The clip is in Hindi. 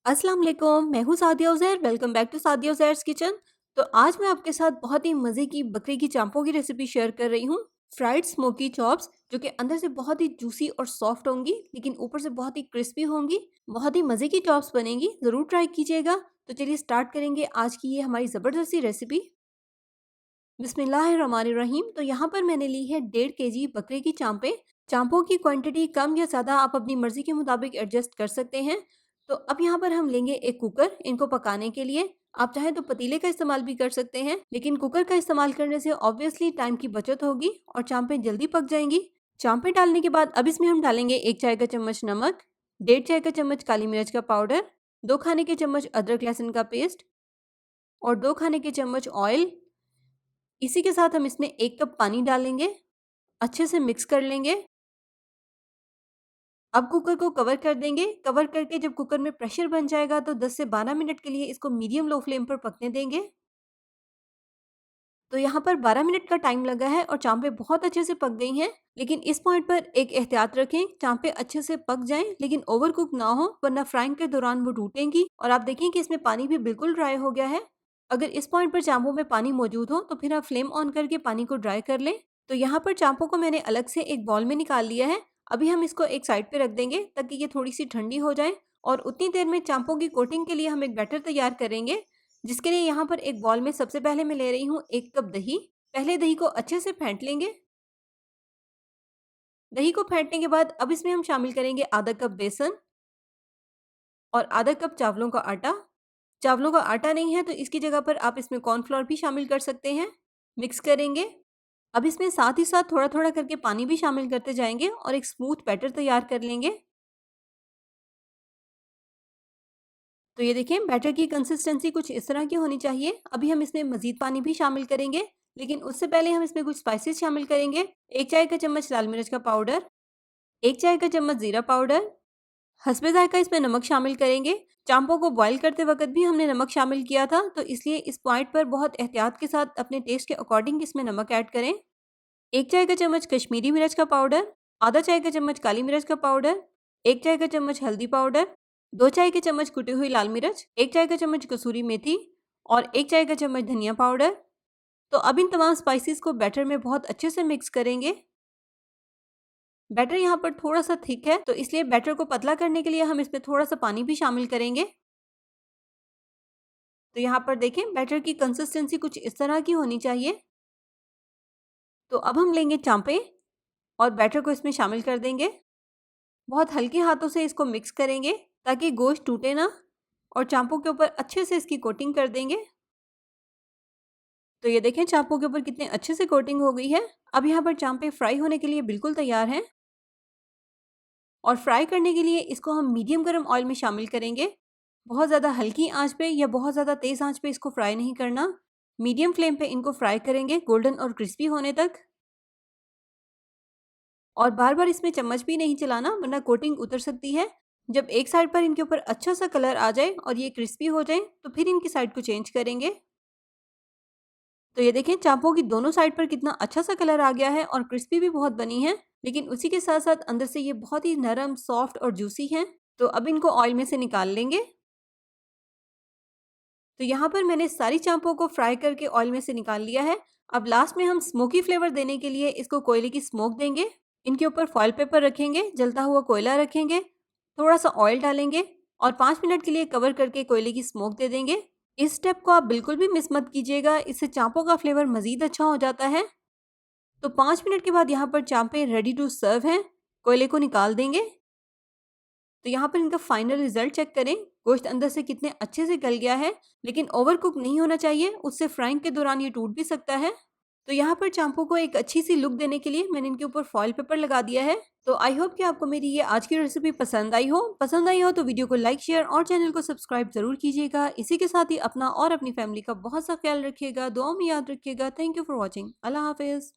अस्सलाम वालेकुम, मैं हूँ Sadia Uzair. Welcome back to Sadia Uzair's kitchen. तो आज मैं आपके साथ बहुत ही मज़े की बकरे की चांपों की रेसिपी शेयर कर रही हूँ। फ्राइड स्मोकी चॉप्स जो कि अंदर से बहुत ही जूसी और सॉफ्ट होंगी, लेकिन ऊपर से बहुत ही क्रिस्पी होंगी। बहुत ही मज़े की चॉप्स बनेंगी, ज़रूर ट्राई कीजिएगा। तो चलिए स्टार्ट करेंगे आज की ये हमारी ज़बरदस्त सी रेसिपी। बिस्मिल्लाहिर्रहमानिर्रहीम। तो यहाँ पर मैंने ली है 1.5 kg बकरे की चांपें। चांपों की क्वांटिटी कम या ज़्यादा आप अपनी मर्ज़ी के मुताबिक एडजस्ट कर सकते हैं। तो अब यहाँ पर हम लेंगे एक कुकर इनको पकाने के लिए। आप चाहें तो पतीले का इस्तेमाल भी कर सकते हैं, लेकिन कुकर का इस्तेमाल करने से ऑब्वियसली टाइम की बचत होगी और चांपें जल्दी पक जाएंगी। चांपें डालने के बाद अब इसमें हम डालेंगे 1 चाय का चम्मच नमक, 1.5 चाय का चम्मच काली मिर्च का पाउडर, 2 खाने के चम्मच अदरक लहसुन का पेस्ट और 2 खाने के चम्मच ऑयल। इसी के साथ हम इसमें 1 कप पानी डालेंगे, अच्छे से मिक्स कर लेंगे। अब कुकर को कवर कर देंगे। कवर करके जब कुकर में प्रेशर बन जाएगा तो 10 से 12 मिनट के लिए इसको मीडियम लो फ्लेम पर पकने देंगे। तो यहाँ पर 12 मिनट का टाइम लगा है और चांपें बहुत अच्छे से पक गई हैं। लेकिन इस पॉइंट पर एक एहतियात रखें, चांपें अच्छे से पक जाएं लेकिन ओवर कुक ना हो, वरना फ्राइंग के दौरान वो टूटेंगी। और आप देखें कि इसमें पानी भी बिल्कुल ड्राई हो गया है। अगर इस पॉइंट पर चांपों में पानी मौजूद हो तो फिर आप फ्लेम ऑन करके पानी को ड्राई कर लें। तो यहाँ पर चांपों को मैंने अलग से एक बाउल में निकाल लिया है। अभी हम इसको एक साइड पे रख देंगे ताकि ये थोड़ी सी ठंडी हो जाए। और उतनी देर में चांपों की कोटिंग के लिए हम एक बैटर तैयार करेंगे, जिसके लिए यहाँ पर एक बॉल में सबसे पहले मैं ले रही हूँ 1 कप दही। पहले दही को अच्छे से फेंट लेंगे। दही को फेंटने के बाद अब इसमें हम शामिल करेंगे आधा कप बेसन और आधा कप चावलों का आटा। चावलों का आटा नहीं है तो इसकी जगह पर आप इसमें कॉर्नफ्लोर भी शामिल कर सकते हैं। मिक्स करेंगे। अब इसमें साथ ही साथ थोड़ा थोड़ा करके पानी भी शामिल करते जाएंगे और एक स्मूथ बैटर तैयार कर लेंगे। तो ये देखें, बैटर की कंसिस्टेंसी कुछ इस तरह की होनी चाहिए। अभी हम इसमें मजीद पानी भी शामिल करेंगे, लेकिन उससे पहले हम इसमें कुछ स्पाइसेस शामिल करेंगे। 1 चाय का चम्मच लाल मिर्च का पाउडर, 1 चाय का चम्मच जीरा पाउडर, हस्बे जायका इसमें नमक शामिल करेंगे। चांपों को बॉईल करते वक्त भी हमने नमक शामिल किया था, तो इसलिए इस पॉइंट पर बहुत एहतियात के साथ अपने टेस्ट के अकॉर्डिंग इसमें नमक ऐड करें। 1 चाय का चम्मच कश्मीरी मिर्च का पाउडर, आधा चाय का चम्मच काली मिर्च का पाउडर, 1 चाय का चम्मच हल्दी पाउडर, 2 चाय के चम्मच कुटी हुई लाल मिर्च, 1 चाय का चम्मच कसूरी मेथी और 1 चाय का चम्मच धनिया पाउडर। तो अब इन तमाम स्पाइसेस को बैटर में बहुत अच्छे से मिक्स करेंगे। बैटर यहाँ पर थोड़ा सा थिक है, तो इसलिए बैटर को पतला करने के लिए हम इसमें थोड़ा सा पानी भी शामिल करेंगे। तो यहाँ पर देखें, बैटर की कंसिस्टेंसी कुछ इस तरह की होनी चाहिए। तो अब हम लेंगे चांपे और बैटर को इसमें शामिल कर देंगे। बहुत हल्के हाथों से इसको मिक्स करेंगे ताकि गोश्त टूटे ना, और चांपों के ऊपर अच्छे से इसकी कोटिंग कर देंगे। तो ये देखें, चांपों के ऊपर कितने अच्छे से कोटिंग हो गई है। अब यहाँ पर चांपे फ्राई होने के लिए बिल्कुल तैयार हैं। और फ्राई करने के लिए इसको हम मीडियम गर्म ऑयल में शामिल करेंगे। बहुत ज़्यादा हल्की आंच पे या बहुत ज़्यादा तेज़ आंच पे इसको फ्राई नहीं करना। मीडियम फ्लेम पे इनको फ्राई करेंगे गोल्डन और क्रिस्पी होने तक। और बार बार इसमें चम्मच भी नहीं चलाना, वरना कोटिंग उतर सकती है। जब एक साइड पर इनके ऊपर अच्छा सा कलर आ जाए और ये क्रिस्पी हो जाए तो फिर इनकी साइड को चेंज करेंगे। तो ये देखें, चांपों की दोनों साइड पर कितना अच्छा सा कलर आ गया है और क्रिस्पी भी बहुत बनी है। लेकिन उसी के साथ साथ अंदर से ये बहुत ही नरम, सॉफ्ट और जूसी हैं। तो अब इनको ऑयल में से निकाल लेंगे। तो यहाँ पर मैंने सारी चांपों को फ्राई करके ऑयल में से निकाल लिया है। अब लास्ट में हम स्मोकी फ्लेवर देने के लिए इसको कोयले की स्मोक देंगे। इनके ऊपर फॉइल पेपर रखेंगे, जलता हुआ कोयला रखेंगे, थोड़ा सा ऑयल डालेंगे और 5 मिनट के लिए कवर करके कोयले की स्मोक दे देंगे। इस स्टेप को आप बिल्कुल भी मिस मत कीजिएगा, इससे चांपों का फ्लेवर मजीद अच्छा हो जाता है। तो 5 मिनट के बाद यहाँ पर चांपें रेडी टू सर्व हैं। कोयले को निकाल देंगे। तो यहाँ पर इनका फाइनल रिजल्ट चेक करें। गोश्त अंदर से कितने अच्छे से गल गया है, लेकिन ओवर कुक नहीं होना चाहिए, उससे फ्राइंग के दौरान ये टूट भी सकता है। तो यहाँ पर चांपों को एक अच्छी सी लुक देने के लिए मैंने इनके ऊपर फॉइल पेपर लगा दिया है। तो आई होप कि आपको मेरी ये आज की रेसिपी पसंद आई हो। तो वीडियो को लाइक, शेयर और चैनल को सब्सक्राइब जरूर कीजिएगा। इसी के साथ ही अपना और अपनी फैमिली का बहुत सा ख्याल रखिएगा, दुआ में याद रखिएगा। Thank you for watching. Allah Hafiz.